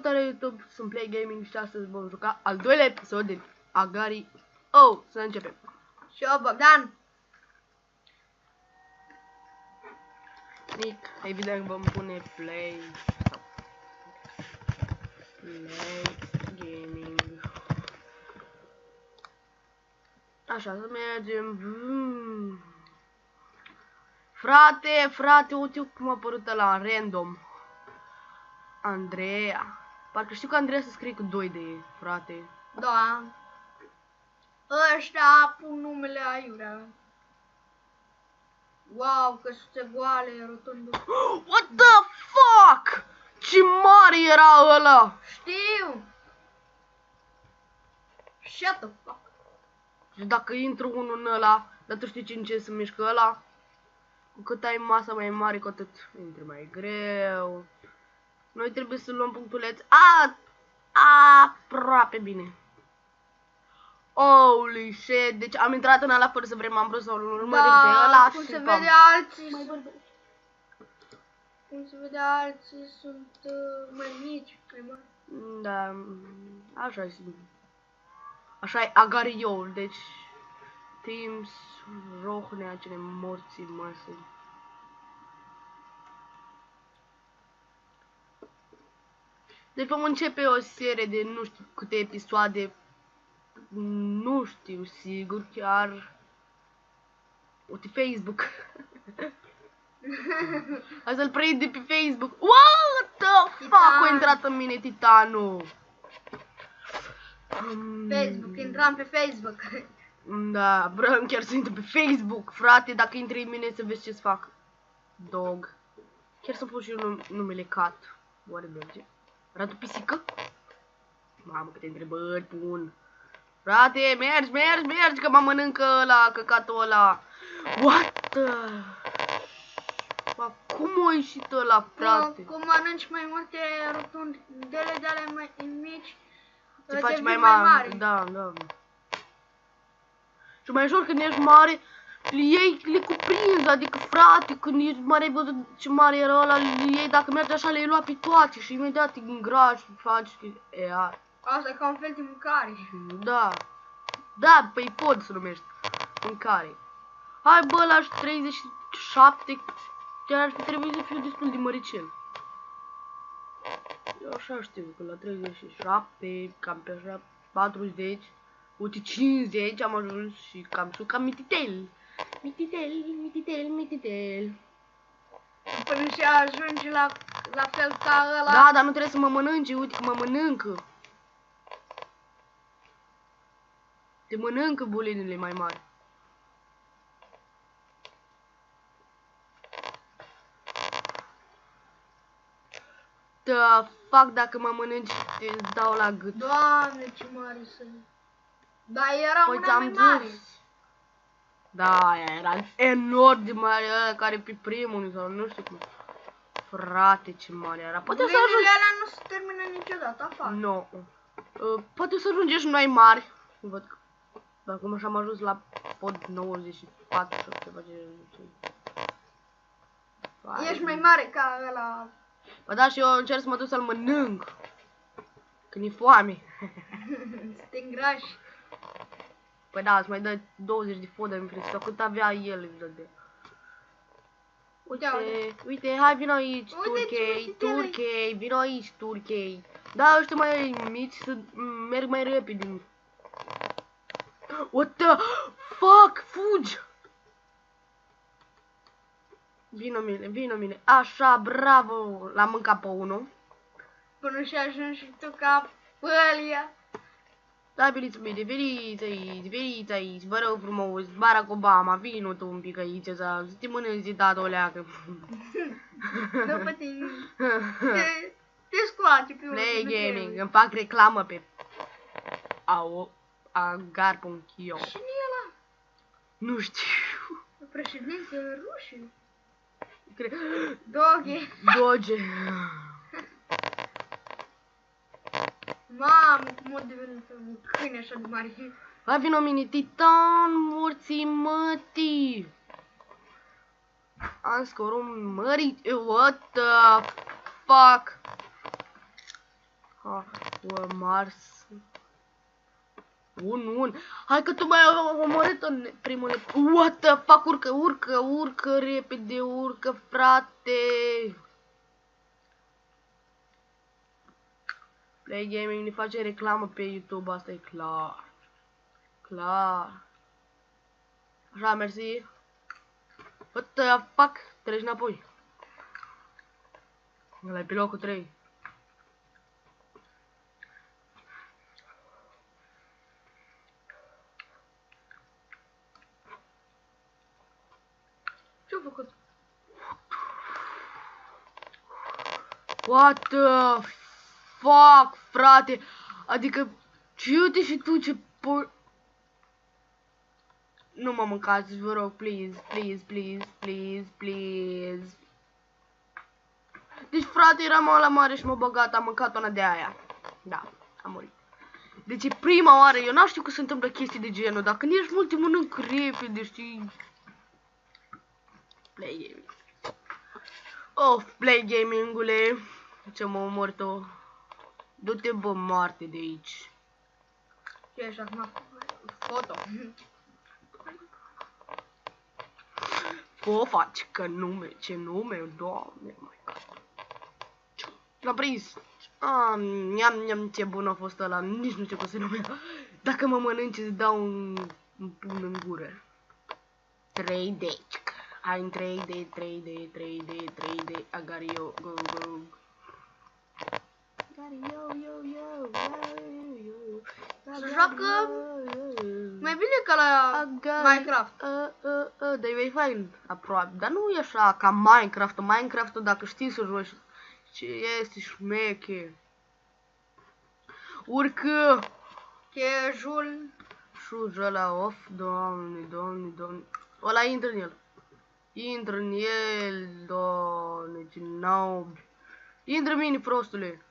Salutare YouTube, sunt Play Gaming și astăzi vom juca al doilea episod din Agari. Oh, să începem. Și eu, Bogdan. Nick, evident vom pune Play Gaming. Așa, să mergem. Frate, uite cum a apărut ăla random. Andreea. Parcă știu că Andreea se scrie cu 2 de E, frate. Da. Ăștia pun numele aiurea. Wow, că sunt goale, rotunde. What the fuck? Ce mare era ăla! Știu. Shut the fuck. Și dacă intru unul în ăla, dar tu știi ce se mișcă ăla? Cu cât ai masa mai mare, cu atât intri mai greu. Noi trebuie să luăm punctuleț. Aproape bine. Holy shit, deci am intrat în ăla fără să vrem, am vrut să-l urmărim pe ăla cum și se pam. vede alții cum se vede alții sunt mai mici, mai mari. Da, așa e. Așa e Agariul, deci Teams Rohnea, cele morții măsii. Deci vom începe o serie de nu știu câte episoade. Nu știu sigur, chiar. Uite Facebook. Hai să-l prind de pe Facebook. What the fuck? A intrat în mine titanul. Facebook, intram pe Facebook. Da, vreau chiar să intru pe Facebook, frate, dacă intri în mine să vezi ce-ți fac. Dog. Chiar să pun și eu numele Cat. Oare merge? Radu pisică? Mamă, câte întrebări pun. Frate, mergi, că mă mănâncă ăla, căcatul ăla. What the... Cum a ieșit ăla, frate? Cum mănânci mai multe rotundele de ale mai mici, Se face mai mare. mare. Da. Și mai ușor când ești mare, le cuprinzi, adică frate, când ești mare, ai văzut ce mare era ăla, ei dacă mergi așa le-ai luat pe toate și imediat te îngrași și faci, Asta e ca un fel de mâncare. Da, păi pod să numești mâncare. Hai bă, la 37, chiar ar fi trebuit să fiu destul de măricel. Eu așa știu, că la 37, cam pe așa, 40, uite 50 am ajuns și cam mititel. Mititel. Până și ajungi la fel ca ăla. Da, dar nu trebuie să mă mănânci, uite că mă mănâncă. Te mănâncă bulinele mai mari. The fuck, dacă mă mănânci, te dau la gât. Doamne, ce mare sunt. Dar era una mai mare. Da, era enorm de mare, ăla care pe primul sau nu știu cum. Frate, ce mare era. Poate să ajungi. Alea nu se termină niciodată, afară. Nu. Poate să ajungești mai mari. Văd că. Dar acum așa am ajuns la pod 94 sau ceva de Ești mai mare ca ăla. Bă, da, și eu încerc să mă duc să-l mănânc. Când e foame. Să te îngrași. Păi da, îți mai dă 20 de fodă în preț, sau cât avea el îți dădea. Uite, hai vino aici, Turkei, vino aici, Turkei. Da, ăștia mai mici să merg mai repede. What the fuck, fugi! Vino mine, așa, bravo, l-am mâncat pe unul. Până și ajungi și tu ca pălia. Da, veniți aici, vă rog frumos, Barack Obama, vino tu un pic aici să te mănânci tata o leacă. După tine, te scoate pe Play Gaming, îmi fac reclamă pe agar.io. Cine e ăla? Nu știu. Președinte rușii. Doge. Mamă, cum o devenit un câine așa de mare. Hai vino mini titan, morții mătii. Am scorul mării. What the fuck? Mars. Un. Hai că tu mai ai omorât în primul. What the fuck, urcă repede, urcă, frate. Play Gaming ne face reclamă pe YouTube, asta e clar. Clar. Așa, mersi. What the fuck, treci înapoi. Ăla-i pe locul 3. Ce-a făcut? What the fuck, frate. Adică, uite și tu ce Nu mă mâncați, vă rog, please. Deci, frate, eram la mare și m-a băgat, am mâncat una de aia. Da, am murit. Deci e prima oară, eu n-am știut că se întâmplă chestii de genul, dacă când ești mult mănânc repede, știi? Play Gaming. Of, Play Gaming-ule, ce mă omor tu. Du-te, bă, moarte de aici. Ce ești acum? Foto. O faci, că nume, ce nume, doamne, my god. L-am prins. Niam, ce bun a fost ăla, nici nu știu cum se numea. Dacă mă mănânci, îți dau un pun în gură. 3D. I'm 3D. Agario, go. Se joacă mai bine ca la Minecraft. Dar e fain, aproape. Dar nu e așa ca Minecraft. Minecraft-ul, dacă știi să joci, ce este șmeche. Urcă! Casual. Șuj ăla off, doamne. Ăla intră în el. Doamne, ce naubi. Intră mini, prostule.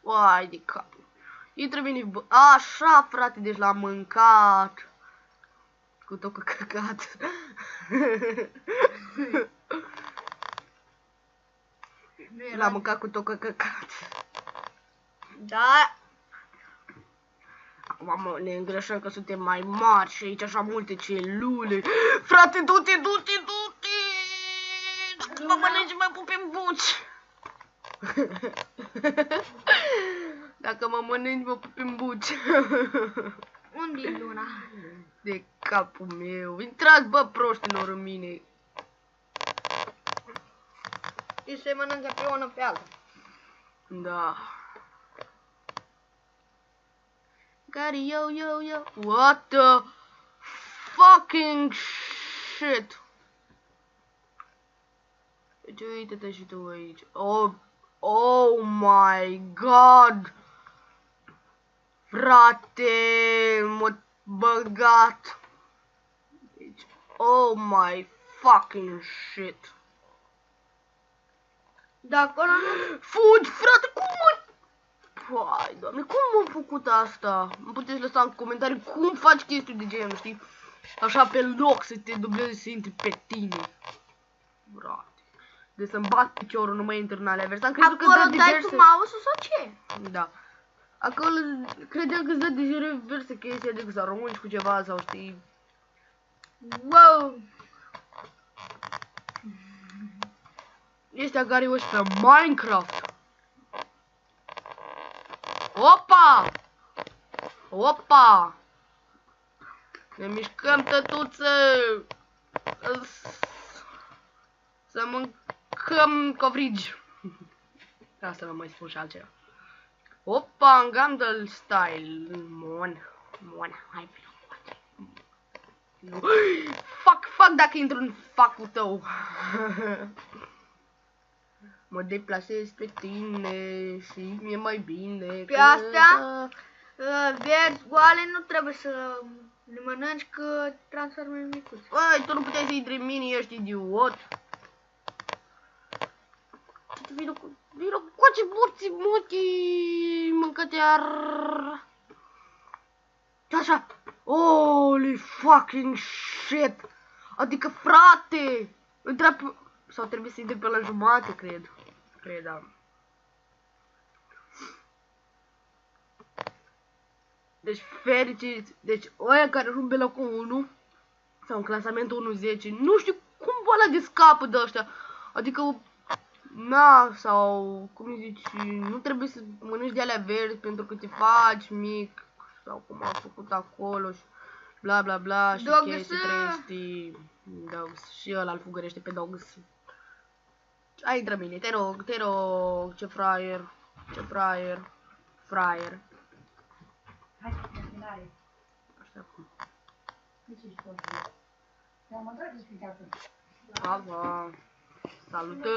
Uai de cap. Intră mini, așa, frate, deci l-am mâncat. Cu tot căcat. L-am mâncat cu tot căcat. Da. Acum ne îngrășăm că suntem mai mari și aici așa multe celule. Frate, du-te! Dacă mă mănânci, mă pup în buci. Dacă mă mănânci, mă pup în buci. Unde-i luna? De capul meu. Intrați, bă, proștilor, în mine. Și se mănâncă pe una pe alta. Da. Gary, yo. What the fucking shit. Deci uite-te și tu aici. Oh my god. Frate, m-a băgat. Deci, oh my fucking shit. Dacă nu... Fugi, frate, cum mă... Păi, doamne, cum m-am făcut asta? Îmi puteți lăsa în comentarii cum faci chestii de genul, știi? Așa pe loc să te dublezi să intri pe tine. Frate. De să-mi bat piciorul, nu mai intru în alea verzi. Acolo dai tu mouse-ul sau ce? Da. Acolo credeam că îți dă diverse chestii, adică să arunci cu ceva sau știi. Wow! Este agariu ăsta Minecraft. Opa! Ne mișcăm, tătuță! Să mâncăm covrigi. Asta nu mai spun și altceva. Opa, în Gandalf style. Mon, hai vino. Fuck, dacă intru în fuck-ul tău. Mă deplasez pe tine și mi-e mai bine. Pe astea, verzi goale, nu trebuie să le mănânci că transformă în micuți. Băi, tu nu puteai să intri în mini, ești idiot. Vino cu ce mutii, mâncă-te-ar. Așa. Holy fucking shit. Adică, frate, sau trebuie să intri pe la jumate, cred, da. Deci fericiți. Deci ăia care ajung pe locul 1 sau în clasamentul 1-10, nu știu cum boala de scapă de ăștia. Adică na, sau cum îi zici, nu trebuie să mănânci de alea verzi pentru că te faci mic sau cum au făcut acolo și bla bla bla și Dogs. chestii trăiești Dogs și ăla îl fugărește pe Dogs. Hai intră bine, te rog, ce fraier, fraier. Hai, terminare. Așa cum. De ce ești tot? Te-am mătrat explicatul. Pa, pa. Salutări.